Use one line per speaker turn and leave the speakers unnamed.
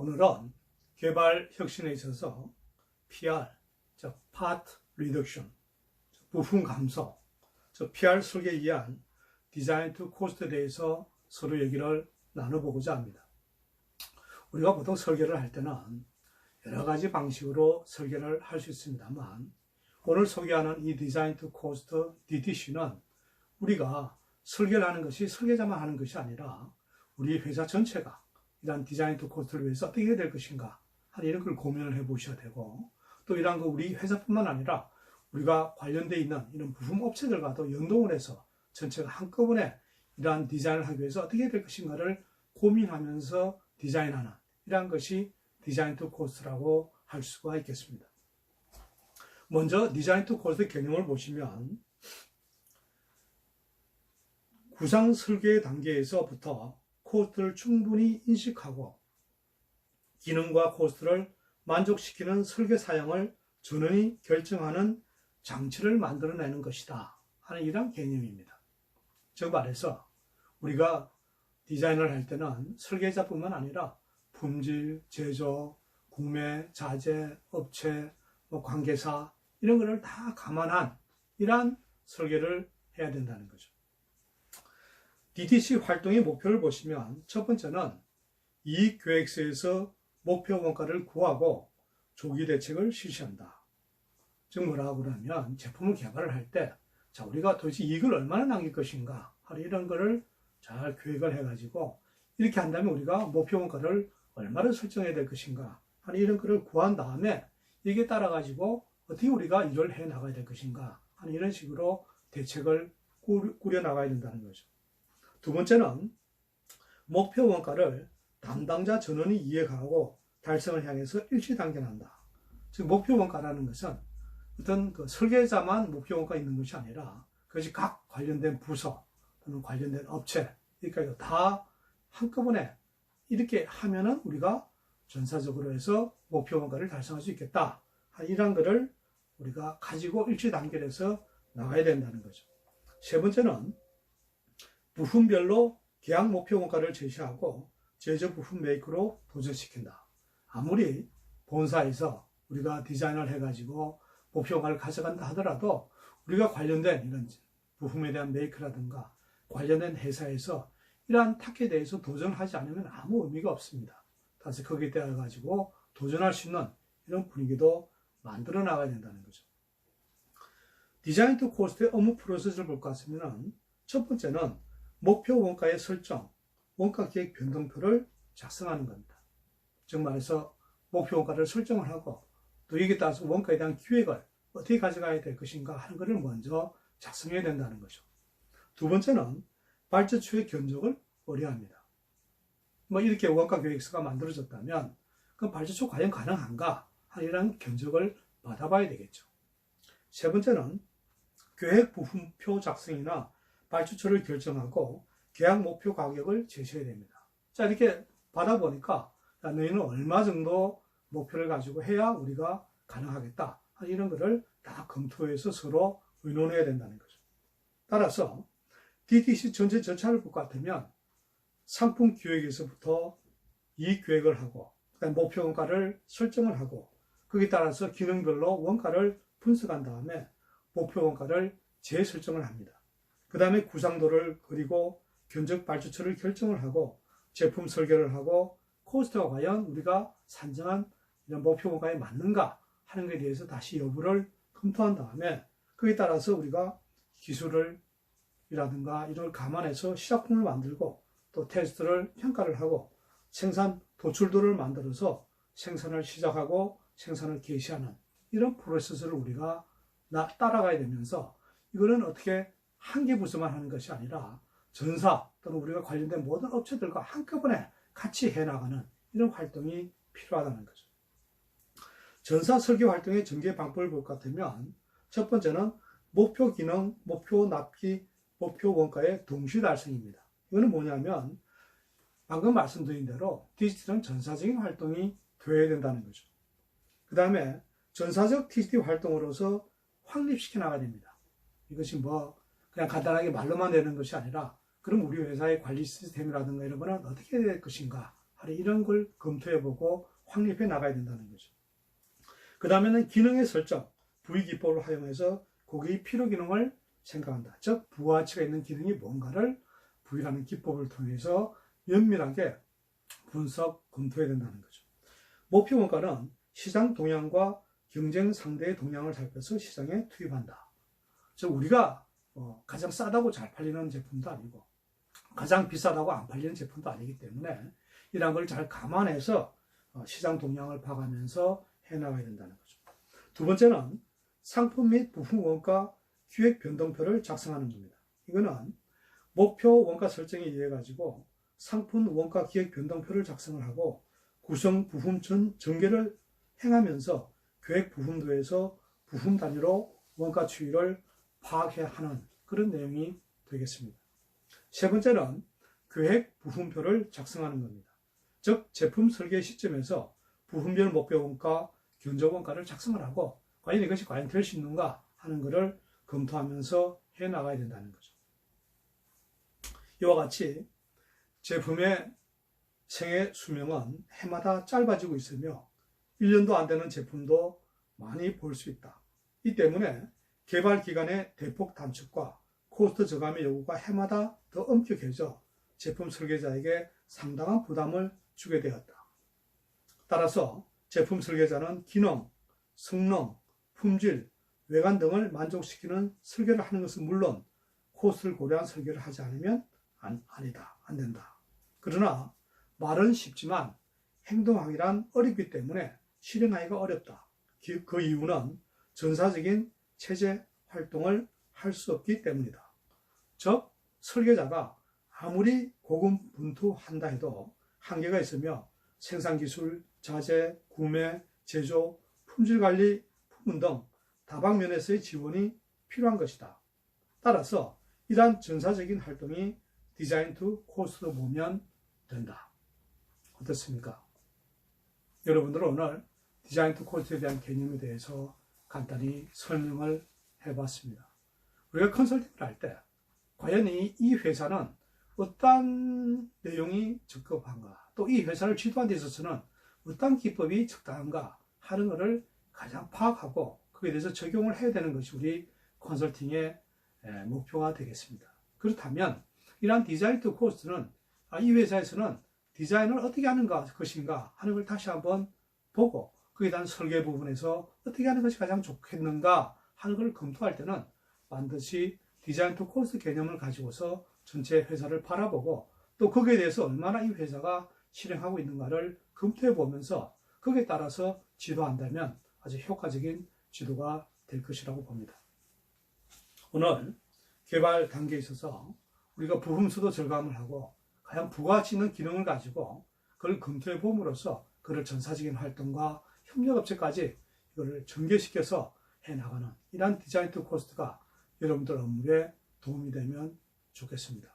오늘은 개발 혁신에 있어서 PR, 즉 Part Reduction, 부품 감소, 즉 PR 설계에 의한 디자인 투 코스트에 대해서 서로 얘기를 나눠보고자 합니다. 우리가 보통 설계를 할 때는 여러 가지 방식으로 설계를 할 수 있습니다만, 오늘 소개하는 이 디자인 투 코스트 DTC는 우리가 설계를 하는 것이 설계자만 하는 것이 아니라 우리 회사 전체가 이러한 디자인 투 코스트를 위해서 어떻게 해야 될 것인가 하는 이런 걸 고민을 해 보셔야 되고, 또 이러한 거 우리 회사뿐만 아니라 우리가 관련되어 있는 이런 부품 업체들과도 연동을 해서 전체가 한꺼번에 이러한 디자인을 하기 위해서 어떻게 해야 될 것인가를 고민하면서 디자인하는 이러한 것이 디자인 투 코스트라고 할 수가 있겠습니다. 먼저 디자인 투 코스트 개념을 보시면 구상 설계 단계에서부터 코스트를 충분히 인식하고 기능과 코스트를 만족시키는 설계 사양을 전원이 결정하는 장치를 만들어내는 것이다 하는 이런 개념입니다. 즉 말해서 우리가 디자인을 할 때는 설계자뿐만 아니라 품질, 제조, 구매, 자재, 업체, 관계사 이런 것을 다 감안한 이러한 설계를 해야 된다는 거죠. DTC 활동의 목표를 보시면 첫 번째는 이익계획서에서 목표 원가를 구하고 조기 대책을 실시한다. 즉 뭐라고 그러면 제품을 개발을 할 때 우리가 도대체 이익을 얼마나 남길 것인가 하는 이런 거를 잘 계획을 해가지고 이렇게 한다면 우리가 목표 원가를 얼마를 설정해야 될 것인가 하는 이런 거를 구한 다음에 이게 따라가지고 어떻게 우리가 일을 해 나가야 될 것인가 하는 이런 식으로 대책을 꾸려 나가야 된다는 거죠. 두 번째는 목표 원가를 담당자 전원이 이해하고 달성을 향해서 일치 단계한다. 즉 목표 원가라는 것은 어떤 그 설계자만 목표 원가 있는 것이 아니라 그것이 각 관련된 부서 또는 관련된 업체 그러니까 다 한꺼번에 이렇게 하면은 우리가 전사적으로 해서 목표 원가를 달성할 수 있겠다. 이런 거를 우리가 가지고 일치 단계에서 나가야 된다는 거죠. 세 번째는 부품별로 계약 목표 원가를 제시하고 제조 부품 메이크로 도전시킨다. 아무리 본사에서 우리가 디자인을 해가지고 목표 원가를 가져간다 하더라도 우리가 관련된 이런 부품에 대한 메이크라든가 관련된 회사에서 이러한 탁에 대해서 도전하지 않으면 아무 의미가 없습니다. 다시 거기에 따라 가지고 도전할 수 있는 이런 분위기도 만들어 나가야 된다는 거죠. 디자인 투 코스트의 업무 프로세스를 볼 것 같으면 첫 번째는 목표 원가의 설정, 원가 계획 변동표를 작성하는 겁니다. 즉 말해서 목표 원가를 설정을 하고 또 여기에 따라서 원가에 대한 기획을 어떻게 가져가야 될 것인가 하는 것을 먼저 작성해야 된다는 거죠. 두 번째는 발주처의 견적을 의뢰합니다. 이렇게 원가 계획서가 만들어졌다면 그럼 발주처 과연 가능한가 하는 이런 견적을 받아봐야 되겠죠. 세 번째는 계획 부품표 작성이나 발주처를 결정하고 계약 목표 가격을 제시해야 됩니다. 이렇게 받아보니까 너희는 얼마 정도 목표를 가지고 해야 우리가 가능하겠다. 이런 거를 다 검토해서 서로 의논해야 된다는 거죠. 따라서 DTC 전체 절차를 볼 것 같으면 상품 기획에서부터 이익 계획을 하고 그다음 목표 원가를 설정을 하고 거기에 따라서 기능별로 원가를 분석한 다음에 목표 원가를 재설정을 합니다. 그 다음에 구상도를 그리고 견적 발주처를 결정을 하고 제품 설계를 하고 코스트가 과연 우리가 산정한 이런 목표 원가에 맞는가 하는 것에 대해서 다시 여부를 검토한 다음에 그에 따라서 우리가 기술을 이라든가 이런 걸 감안해서 시작품을 만들고 또 테스트를 평가를 하고 생산 도출도를 만들어서 생산을 시작하고 생산을 개시하는 이런 프로세스를 우리가 따라가야 되면서 이거는 어떻게 한 개 부서만 하는 것이 아니라 전사 또는 우리가 관련된 모든 업체들과 한꺼번에 같이 해나가는 이런 활동이 필요하다는 거죠. 전사 설계 활동의 전개 방법을 볼 것 같으면 첫 번째는 목표 기능, 목표 납기, 목표 원가의 동시 달성입니다. 이거는 뭐냐면 방금 말씀드린 대로 디지털은 전사적인 활동이 되어야 된다는 거죠. 그 다음에 전사적 TCT 활동으로서 확립시켜 나가야 됩니다. 이것이 그냥 간단하게 말로만 내는 것이 아니라 그럼 우리 회사의 관리 시스템이라든가 이런 거는 어떻게 해야 될 것인가 하루 이런 걸 검토해보고 확립해 나가야 된다는 거죠. 그 다음에는 기능의 설정, 부위 기법을 활용해서 고객의 필요 기능을 생각한다. 즉 부가가치가 있는 기능이 뭔가를 부위라는 기법을 통해서 면밀하게 분석, 검토해야 된다는 거죠. 목표 원가는 시장 동향과 경쟁 상대의 동향을 살펴서 시장에 투입한다. 즉 우리가 가장 싸다고 잘 팔리는 제품도 아니고 가장 비싸다고 안 팔리는 제품도 아니기 때문에 이런 걸 잘 감안해서 시장 동향을 봐가면서 해나가야 된다는 거죠. 두 번째는 상품 및 부품 원가 기획 변동표를 작성하는 겁니다. 이거는 목표 원가 설정에 의해 가지고 상품 원가 기획 변동표를 작성을 하고 구성 부품 전개를 행하면서 계획 부품도에서 부품 단위로 원가 추이를 파악해야 하는 그런 내용이 되겠습니다. 세 번째는 계획 부품표를 작성하는 겁니다. 즉 제품 설계 시점에서 부품별 목표 원가, 견적 원가를 작성을 하고 과연 이것이 과연 될 수 있는가 하는 것을 검토하면서 해 나가야 된다는 거죠. 이와 같이 제품의 생애 수명은 해마다 짧아지고 있으며 1년도 안 되는 제품도 많이 볼 수 있다. 이 때문에 개발 기간의 대폭 단축과 코스트 저감의 요구가 해마다 더 엄격해져 제품 설계자에게 상당한 부담을 주게 되었다. 따라서 제품 설계자는 기능, 성능, 품질, 외관 등을 만족시키는 설계를 하는 것은 물론 코스트를 고려한 설계를 하지 않으면 안 된다. 그러나 말은 쉽지만 행동하기란 어렵기 때문에 실행하기가 어렵다. 그 이유는 전사적인 체제 활동을 할 수 없기 때문이다. 즉 설계자가 아무리 고군분투한다 해도 한계가 있으며 생산기술, 자재, 구매, 제조, 품질관리, 부분 등 다방면에서의 지원이 필요한 것이다. 따라서 이러한 전사적인 활동이 디자인 투 코스트로 보면 된다. 어떻습니까? 여러분들은 오늘 디자인 투 코스트에 대한 개념에 대해서 간단히 설명을 해봤습니다. 우리가 컨설팅을 할 때 과연 이 회사는 어떤 내용이 적합한가, 또 이 회사를 지도하는 데 있어서는 어떤 기법이 적당한가 하는 것을 가장 파악하고 그에 대해서 적용을 해야 되는 것이 우리 컨설팅의 목표가 되겠습니다. 그렇다면 이러한 디자인 투 코스트는 이 회사에서는 디자인을 어떻게 하는 것인가 하는 걸 다시 한번 보고 그에 대한 설계 부분에서 어떻게 하는 것이 가장 좋겠는가 하는 걸 검토할 때는 반드시 디자인 투 코스트 개념을 가지고서 전체 회사를 바라보고 또 거기에 대해서 얼마나 이 회사가 실행하고 있는가를 검토해 보면서 거기에 따라서 지도한다면 아주 효과적인 지도가 될 것이라고 봅니다. 오늘 개발 단계에 있어서 우리가 부품 수도 절감을 하고 과연 부가가치 있는 기능을 가지고 그걸 검토해 봄으로써 그를 전사적인 활동과 협력업체까지 이거를 전개시켜서 해나가는 이러한 디자인 투 코스트가 여러분들 업무에 도움이 되면 좋겠습니다.